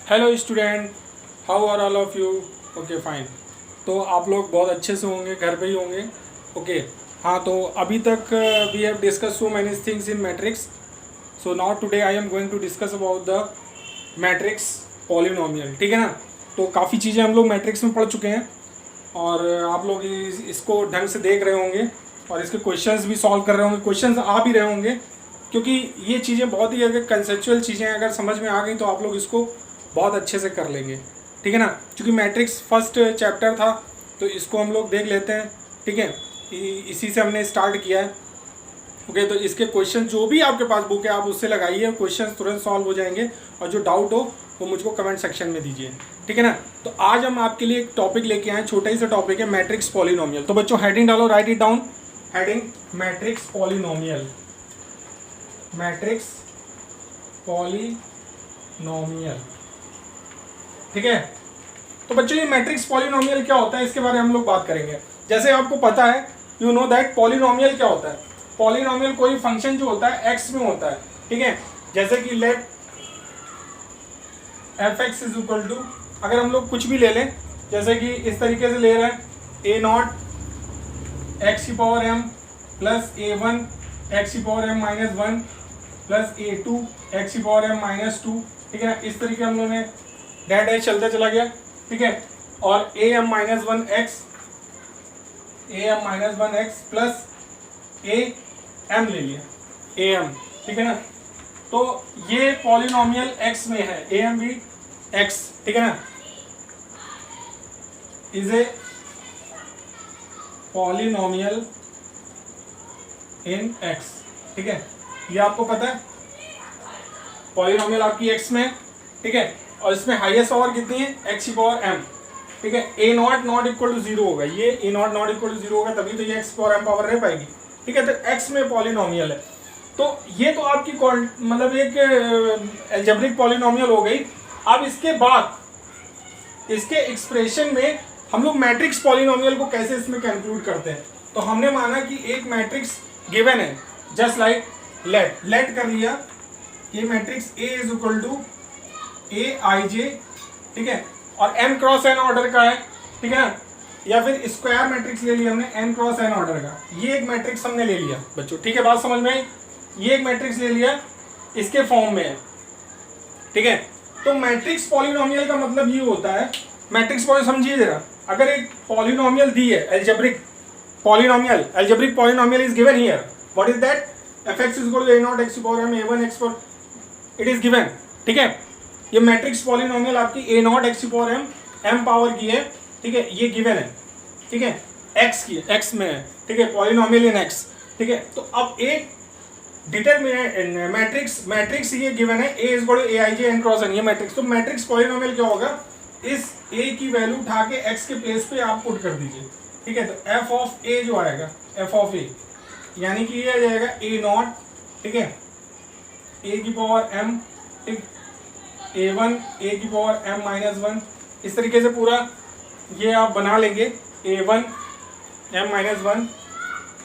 Hello student, how are all of you? Okay fine. तो आप लोग बहुत अच्छे से होंगे, घर पे ही होंगे। ओके हाँ, तो अभी तक we have discuss so many things in matrix. So now today I am going to discuss about the matrix polynomial. ठीक है ना। तो काफ़ी चीज़ें हम लोग मैट्रिक्स में पढ़ चुके हैं और आप लोग इसको ढंग से देख रहे होंगे और इसके क्वेश्चंस भी सॉल्व कर रहे होंगे, क्वेश्चंस आ भी रहे होंगे, क्योंकि ये चीज़ें बहुत ही अगर कंसेप्चुअल चीज़ें अगर समझ में आ गई तो आप लोग इसको बहुत अच्छे से कर लेंगे। ठीक है ना। क्योंकि मैट्रिक्स फर्स्ट चैप्टर था तो इसको हम लोग देख लेते हैं। ठीक है, इसी से हमने स्टार्ट किया है। ओके, तो इसके क्वेश्चन जो भी आपके पास बुक है आप उससे लगाइए, क्वेश्चन तुरंत सॉल्व हो जाएंगे और जो डाउट हो वो मुझको कमेंट सेक्शन में दीजिए। ठीक है ना। तो आज हम आपके लिए एक टॉपिक लेके आए, छोटा ही सा टॉपिक है, मैट्रिक्स पॉलिनोमियल। तो बच्चों हेडिंग डालो, right it down. Heading matrix polynomial, matrix polynomial. ठीक है। तो बच्चों ये मैट्रिक्स पॉलिनोमियल क्या होता है इसके बारे में हम लोग बात करेंगे। जैसे आपको पता है, यू नो दैट पॉलिनोमियल क्या होता है। पॉलिनोमियल कोई फंक्शन जो होता है एक्स में होता है। ठीक है, जैसे कि let f x is equal to, अगर हम लोग कुछ भी ले लें, जैसे कि इस तरीके से ले रहे हैं ए नॉट एक्स की power m plus a one x की power M minus one plus ए टू एक्स की पावर एम माइनस टू। ठीक है ना, इस तरीके हम लोगों ने डैट डैश चलता चला गया। ठीक है, और a M minus one x plus A m ले लिया, ए एम। ठीक है ना। तो ये पॉलिनोमियल एक्स में है, ए एम भी एक्स। ठीक है ना, is a polynomial in x. ठीक है, ये आपको पता है पॉलिनोमियल आपकी एक्स में है। ठीक है, और इसमें हाईएस्ट पावर कितनी है, एक्स की पावर एम। ठीक है, A not not equal to zero होगा, ये A not not equal to zero होगा तभी तो ये एक्स पावर एम पावर रह पाएगी। ठीक है, तो एक्स में पॉलिनोमियल है। तो ये तो आपकी मतलब एक एल्जेब्रिक पॉलिनोमियल हो गई। अब इसके बाद इसके एक्सप्रेशन में हम लोग मैट्रिक्स पॉलिनोमियल को कैसे इसमें कंक्लूड करते हैं। तो हमने माना कि एक मैट्रिक्स गिवन है, जस्ट लाइक लेट कर लिया, ये matrix A is equal to A I J. ठीक है, और एम क्रॉस एन ऑर्डर का है। ठीक है ना, या फिर स्क्वायर मैट्रिक्स ले लिया हमने एन क्रॉस एन ऑर्डर का, ये एक मैट्रिक्स हमने ले लिया बच्चों। ठीक है, बात समझ में आई। ये एक मैट्रिक्स ले लिया, इसके फॉर्म में है। ठीक है, तो मैट्रिक्स पॉलिनोमियल का मतलब ये होता है, मैट्रिक्स पॉलिनोमियल समझिए जरा, अगर एक पॉलिनोमियल दी है, algebraic polynomial is given here, what is that, F x is equal to A not X power M A one X power, it is given. ठीक है, ये मैट्रिक्स पॉलिनोमियल आपकी A not X power M power की है। ठीक है, ये given है। ठीक है, एक्स की, एक्स में है। ठीक है, पॉलिनोमियल इन एक्स। ठीक है, तो अब एक डिटरमिनेंट मैट्रिक्स ये गिवन है, A is equal to A I J N cross N, ये मैट्रिक्स। तो मैट्रिक्स पॉलिनोमियल क्या होगा, इस ए की वैल्यू उठा के एक्स के प्लेस पे आप पुट कर दीजिए। ठीक है, तो एफ ऑफ ए जो आएगा, एफ ऑफ ए यानी कि ये आ जाएगा ए नॉट, ठीक है, ए की पावर एम, ठीक, ए वन ए की पावर एम माइनस वन, इस तरीके से पूरा ये आप बना लेंगे, A one M minus one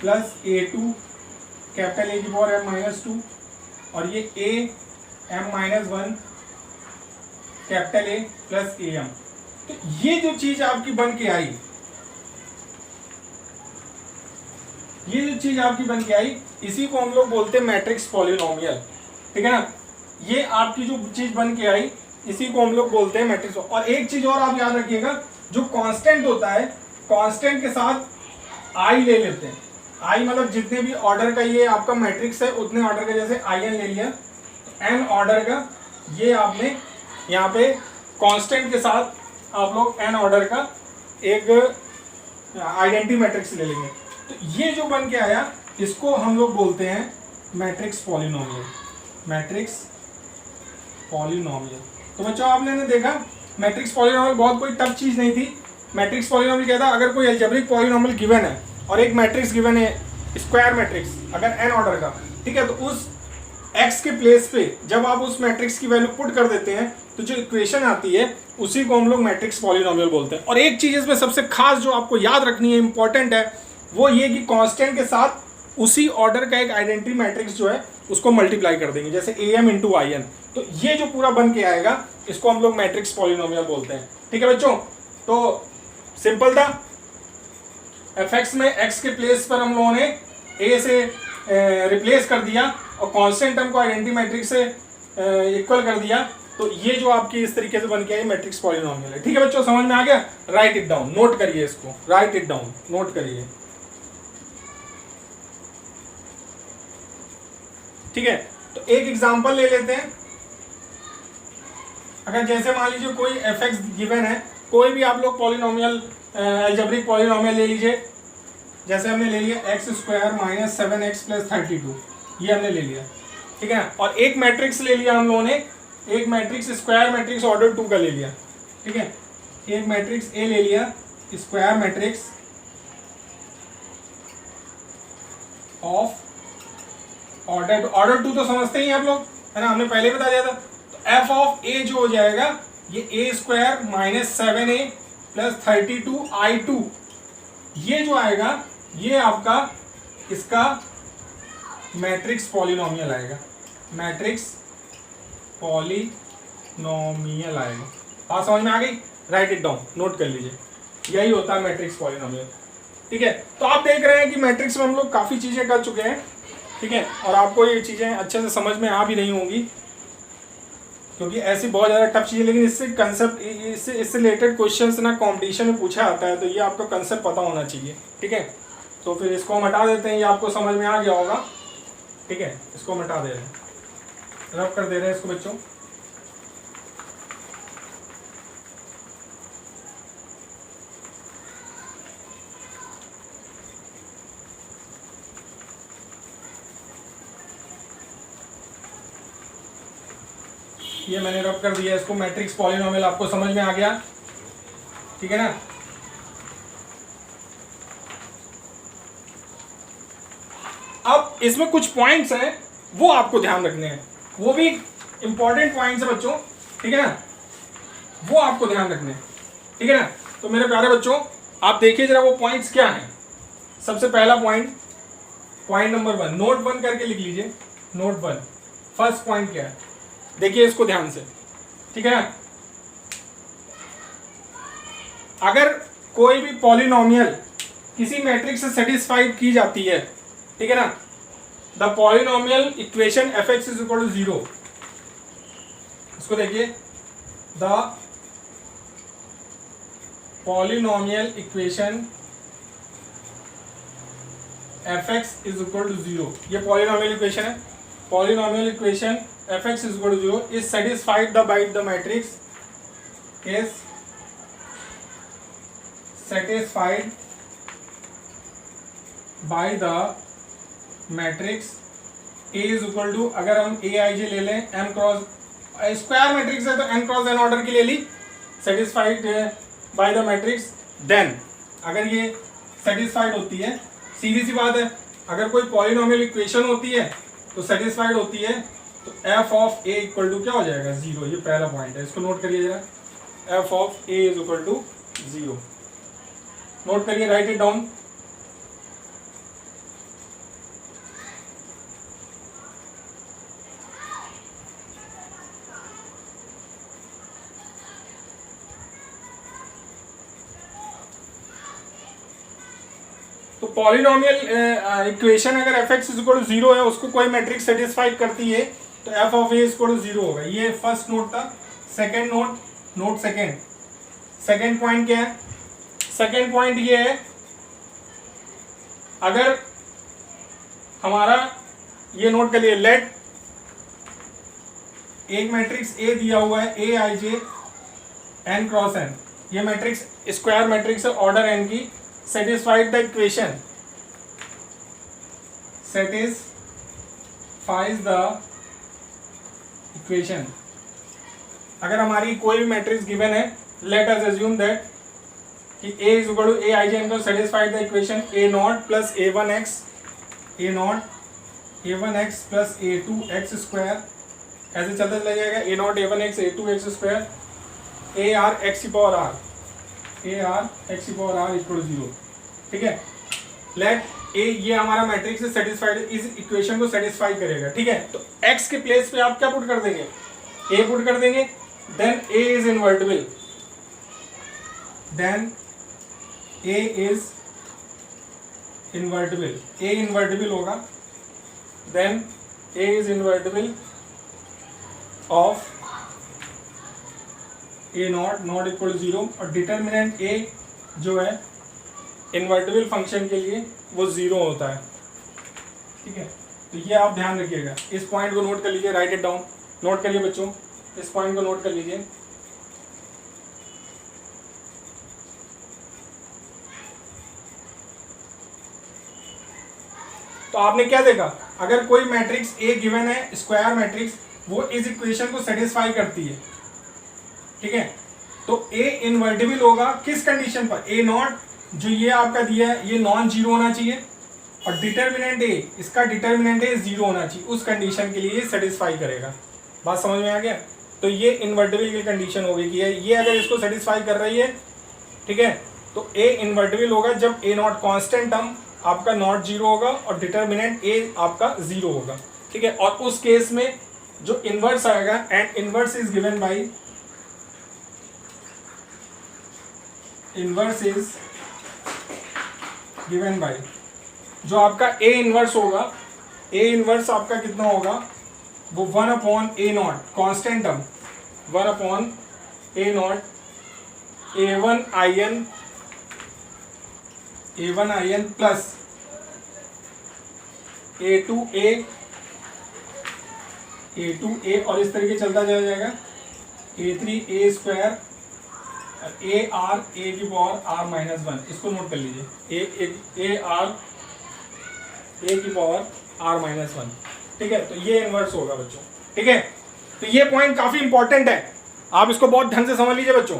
plus A two capital A की पावर एम माइनस टू, और ये A M minus one capital A plus A M. तो ये जो चीज आपकी बन के आई, इसी को हम लोग बोलते हैं मैट्रिक्स पॉलिनोमियल। ठीक है ना, ये आपकी जो चीज बन के आई इसी को हम लोग बोलते हैं मैट्रिक्स। और एक चीज और आप याद रखिएगा, जो कांस्टेंट होता है, कांस्टेंट के साथ आई ले लेते हैं। आई मतलब जितने भी ऑर्डर का ये आपका मैट्रिक्स है उतने ऑर्डर का, जैसे आई एन ले लिया, एन ऑर्डर का ये आपने यहाँ पे कांस्टेंट के साथ आप लोग एन ऑर्डर का एक आइडेंटिटी मैट्रिक्स ले लेंगे। तो ये जो बन के आया इसको हम लोग बोलते हैं मैट्रिक्स पॉलिनोमियल, मैट्रिक्स पॉलिनोमियल। तो बच्चों आपने देखा मैट्रिक्स पॉलिनोमियल बहुत कोई टफ चीज नहीं थी। मैट्रिक्स पॉलिनोमियल क्या था, अगर कोई एल्जेब्रिक पॉलिनोमियल गिवन है और एक मैट्रिक्स गिवन है, स्क्वायर मैट्रिक्स अगर एन ऑर्डर का, ठीक है, तो उस एक्स के प्लेस पे जब आप उस मैट्रिक्स की वैल्यू पुट कर देते हैं तो जो इक्वेशन आती है उसी को हम लोग मैट्रिक्स पॉलिनोमियल बोलते हैं। और एक चीज इसमें सबसे खास जो आपको याद रखनी है, इंपॉर्टेंट है, वो ये कि कांस्टेंट के साथ उसी ऑर्डर का एक आइडेंटिटी मैट्रिक्स जो है उसको मल्टीप्लाई कर देंगे, जैसे a m into I n. तो ये जो पूरा बन के आएगा इसको हम लोग मैट्रिक्स पॉलिनोमियल बोलते हैं। ठीक है बच्चों, तो सिंपल था। एफ एक्स में एक्स के प्लेस पर हम लोगों ने ए से रिप्लेस कर दिया और कांस्टेंट टर्म को आइडेंटिटी मैट्रिक्स से इक्वल कर दिया। तो ये जो आपकी इस तरीके से बन के आई मैट्रिक्स पॉलिनोमियल है। ठीक है बच्चों, समझ में आ गया? राइट इट डाउन, नोट करिए इसको, राइट इट डाउन, नोट करिए। ठीक है, तो एक एग्जांपल ले लेते हैं। अगर जैसे मान लीजिए कोई एफ एक्स गिवन है, कोई भी आप लोग पॉलिनोमियल अलजेब्रिक पॉलिनोमियल ले लीजिए। जैसे हमने ले लिया x square minus 7x plus 32, ये हमने ले लिया। ठीक है, और एक मैट्रिक्स ले लिया हम लोगों ने, एक मैट्रिक्स स्क्वायर मैट्रिक्स ऑर्डर 2 का ले लिया। ठीक है, एक मैट्रिक्स ए ले लिया, स्क्वायर मैट्रिक्स ऑफ ऑर्डर 2 तो समझते ही आप लोग, है ना, हमने पहले बता दिया था। तो एफ ऑफ ए जो हो जाएगा ये ए square minus 7a plus 32i2, ये जो आएगा ये आपका इसका मैट्रिक्स पॉलिनोमियल आएगा, मैट्रिक्स पॉलिनोमियल आएगा। बात समझ में आ गई? राइट इट डाउन, नोट कर लीजिए, यही होता है मैट्रिक्स पॉलिनोमियल। ठीक है, तो आप देख रहे हैं कि मैट्रिक्स में हम लोग काफ़ी चीज़ें कर चुके हैं। ठीक है, और आपको ये चीज़ें अच्छे से समझ में आ भी रही होंगी, क्योंकि ऐसी बहुत ज़्यादा टफ चीज़ें, लेकिन इससे कंसेप्ट, इससे रिलेटेड क्वेश्चंस ना कंपटीशन में पूछा आता है, तो ये आपको कंसेप्ट पता होना चाहिए। ठीक है, तो फिर इसको हम हटा देते हैं, ये आपको समझ में आ गया होगा। ठीक है, इसको हम हटा दे रहे हैं, रब कर दे रहे हैं इसको बच्चों। ये मैंने रब कर दिया इसको, मैट्रिक्स पॉलिनोमियल आपको समझ में आ गया। ठीक है ना। अब इसमें कुछ पॉइंट्स हैं वो आपको ध्यान रखने हैं, वो भी इंपॉर्टेंट पॉइंट्स है बच्चों। ठीक है ना, वो आपको ध्यान रखने हैं। ठीक है ना, तो मेरे प्यारे बच्चों आप देखिए जरा वो पॉइंट्स क्या हैं। सबसे पहला पॉइंट, पॉइंट नंबर 1, नोट 1 करके लिख लीजिए। नोट 1 फर्स्ट पॉइंट क्या है, देखिए इसको ध्यान से। ठीक है ना, अगर कोई भी पॉलिनोमियल किसी मैट्रिक्स से सेटिस्फाइड की जाती है, ठीक है ना, the polynomial equation f x is equal to 0, इसको देखिए, the polynomial equation f x is equal to 0, ये पॉलिनोमियल इक्वेशन है। Polynomial equation f x is equal to 0 is satisfied by the matrix, is satisfied by the matrix A is equal to, अगर हम ए I जे ले लें, M cross, square matrix है तो N cross N order की ले ली, satisfied by the matrix. Then अगर ये सेटिस्फाइड होती है, सीधी सी बात है, अगर कोई पॉलिनोमियल इक्वेशन होती है तो सेटिस्फाइड होती है, तो f of a equal to क्या हो जाएगा, 0। ये पहला पॉइंट है, इसको नोट करिए जरा, f of a is equal to 0, note करिए, राइट इट डाउन। तो पॉलिनोमियल इक्वेशन अगर f x is equal to 0 है, उसको कोई मैट्रिक्स सेटिस्फाई करती है, तो f of a is equal to 0 होगा। ये फर्स्ट नोट था। Second note, note second point क्या है, सेकंड पॉइंट ये है, अगर हमारा, ये नोट कर लिए, लेट एक मैट्रिक्स ए दिया हुआ है, ए I J N cross N, ये मैट्रिक्स स्क्वायर मैट्रिक्स है ऑर्डर एन की, satisfied the equation, satisfies the equation। अगर हमारी कोई भी मैट्रिक्स गिवन है, let us assume that कि a is equal to a I j n को satisfied the equation a naught plus a1x, a naught a1x plus a2x square, ऐसे चलता चला जाएगा, a naught a1x a2x square a r x की power r, a r x की power r equal to 0। ठीक है, late ए ये हमारा मैट्रिक्स से सेटिस्फाइड, इस इक्वेशन को सेटिस्फाई करेगा, ठीक है। तो एक्स के प्लेस पे आप क्या पुट कर देंगे, ए पुट कर देंगे, then A is invertible, then A is invertible, A invertible होगा, then A is invertible of A not not equal to 0 और डिटर्मिनेंट ए जो है इन्वर्टिबल फंक्शन के लिए वो 0 होता है, ठीक है। तो ये आप ध्यान रखिएगा, इस पॉइंट को नोट कर लीजिए, राइट इट डाउन, नोट करिए बच्चों, इस पॉइंट को नोट कर लीजिए। तो आपने क्या देखा, अगर कोई मैट्रिक्स ए गिवन है, स्क्वायर मैट्रिक्स, वो इस इक्वेशन को सेटिस्फाई करती है, ठीक है। तो ए इन्वर्टिबल होगा किस कंडीशन पर, ए नॉट जो ये आपका दिया है ये नॉन जीरो होना चाहिए, और डिटर्मिनेंट ए, इसका डिटर्मिनेंट ए 0 होना चाहिए, उस कंडीशन के लिए ये सेटिस्फाई करेगा। बात समझ में आ गया। तो ये इन्वर्टिबल की कंडीशन होगी कि ये अगर इसको सेटिस्फाई कर रही है, ठीक है, तो ए इन्वर्टिबल होगा जब ए नॉट कांस्टेंट टर्म आपका नॉट 0 होगा और डिटर्मिनेंट ए आपका 0 होगा, ठीक है। और उस केस में जो इनवर्स आएगा, and inverse is given by, inverse is given by, जो आपका ए इनवर्स होगा, ए इनवर्स आपका कितना होगा, वो 1 upon A not constant term, 1 upon A not A1 in plus A2A और इस तरीके चलता जाएगा, A3A स्क्वायर AR A की पावर R माइनस 1, इसको नोट कर लीजिए, AR A की पावर R माइनस 1, ठीक है। तो ये इनवर्स होगा बच्चों, ठीक है। तो ये पॉइंट काफी इंपॉर्टेंट है, आप इसको बहुत ढंग से समझ लीजिए बच्चों,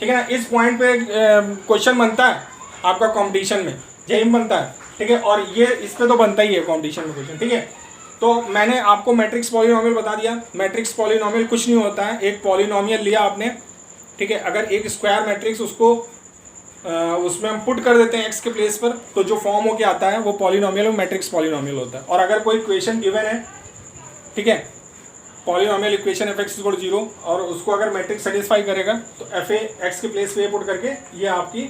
ठीक है ना। इस पॉइंट पे क्वेश्चन बनता है आपका कंपटीशन में, जेईई बनता है, ठीक है। और ये इस पे तो बनता ही है कंपटीशन में क्वेश्चन, ठीक है। तो मैंने आपको मैट्रिक्स पॉलिनोमियल बता दिया। मैट्रिक्स पॉलिनोमियल कुछ नहीं होता है, एक पॉलिनोमियल लिया आपने, ठीक है। अगर एक स्क्वायर मैट्रिक्स उसको उसमें हम पुट कर देते हैं एक्स के प्लेस पर, तो जो फॉर्म होके आता है वो पॉलिनोमियल मैट्रिक्स पॉलिनोमियल होता है। और अगर कोई इक्वेशन गिवन है, ठीक है, polynomial equation f x equal 0, और उसको अगर मैट्रिक्स सेटिस्फाई करेगा तो एफ ए एक्स के प्लेस पे पुट करके ये आपकी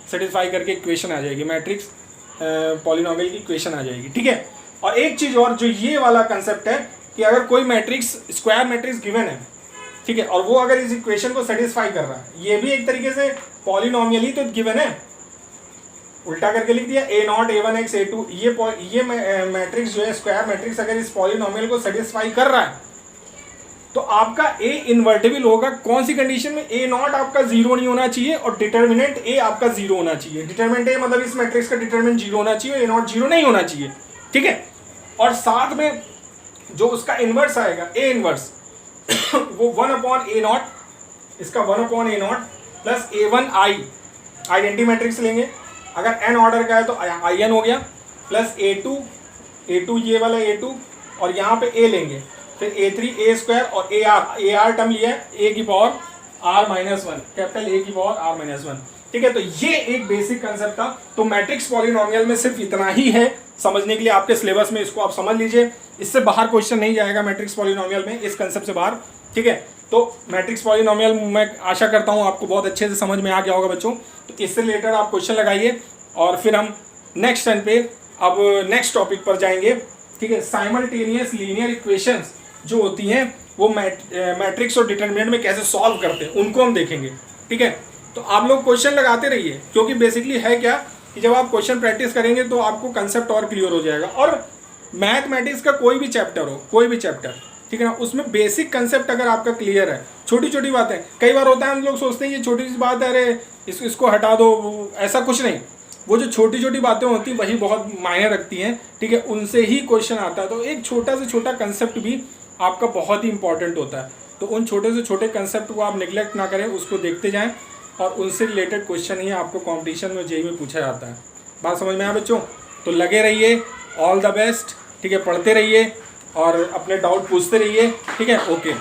सेटिस्फाई करके इक्वेशन आ जाएगी, मैट्रिक्स पॉलिनोमियल की इक्वेशन आ जाएगी, ठीक है। और एक चीज़ और, जो ये वाला कंसेप्ट है कि अगर कोई मैट्रिक्स स्क्वायर मैट्रिक्स गिवन है, ठीक है, और वो अगर इस इक्वेशन को सेटिस्फाई कर रहा है, ये भी एक तरीके से पॉलिनोमियल ही तो गिवन है, उल्टा करके लिख दिया A नॉट A1x A2, ये मैट्रिक्स जो है स्क्वायर मैट्रिक्स अगर इस पॉलिनोमियल को सेटिस्फाई कर रहा है तो आपका A इन्वर्टिबल होगा कौन सी कंडीशन में, A नॉट आपका 0 नहीं होना चाहिए और डिटर्मिनेंट A आपका 0 होना चाहिए। डिटर्मिनेंट A मतलब इस मैट्रिक्स का डिटर्मिनेंट 0 होना चाहिए, A नॉट 0 नहीं होना चाहिए, ठीक है। और साथ में जो उसका इन्वर्स आएगा A इन्वर्स वो 1 अपॉन A नॉट, इसका 1 upon A not plus A1I, identity matrix लेंगे, अगर n ऑर्डर का है तो IN हो गया, प्लस A2 ये वाला A2, और यहाँ पे A लेंगे, फिर A3 A स्क्वायर और AR टर्म लिया A की power R minus 1, capital A की पावर R माइनस 1, ठीक है। तो ये एक बेसिक कंसेप्ट था। तो मैट्रिक्स पॉलिनोमियल में सिर्फ इतना ही है समझने के लिए, आपके सिलेबस में इसको आप समझ लीजिए, इससे बाहर क्वेश्चन नहीं जाएगा मैट्रिक्स पॉलिनोमियल में, इस कंसेप्ट से बाहर, ठीक है। तो मैट्रिक्स पॉलिनोमियल मैं आशा करता हूँ आपको बहुत अच्छे से समझ में आ गया होगा बच्चों। तो इससे रिलेटेड आप क्वेश्चन लगाइए और फिर हम नेक्स्ट टर्न पे अब नेक्स्ट टॉपिक पर जाएंगे, ठीक है। साइमल्टेनियस लीनियर इक्वेशंस जो होती हैं वो मैट्रिक्स और डिटर्मिनेंट में कैसे सॉल्व करते हैं उनको हम देखेंगे, ठीक है। तो आप लोग क्वेश्चन लगाते रहिए, क्योंकि बेसिकली है क्या कि जब आप क्वेश्चन प्रैक्टिस करेंगे तो आपको कंसेप्ट और क्लियर हो जाएगा। और मैथमेटिक्स का कोई भी चैप्टर हो, कोई भी चैप्टर, ठीक है ना, उसमें बेसिक कंसेप्ट अगर आपका क्लियर है, छोटी छोटी बातें, कई बार होता है हम लोग सोचते हैं ये छोटी सी बात है, अरे इसको हटा दो, ऐसा कुछ नहीं, वो जो छोटी छोटी बातें होती हैं वही बहुत मायने रखती हैं, ठीक है, उनसे ही क्वेश्चन आता है। तो एक छोटा से छोटा कंसेप्ट भी आपका बहुत ही इंपॉर्टेंट होता है, तो उन छोटे से छोटे कंसेप्ट को आप निगलेक्ट ना करें, उसको देखते जाएं और उनसे रिलेटेड क्वेश्चन ही आपको कंपटीशन में जेईई में पूछा जाता है। बात समझ में आया बच्चों? तो लगे रहिए, ऑल द बेस्ट, ठीक है, पढ़ते रहिए और अपने डाउट पूछते रहिए, ठीक है, ओके।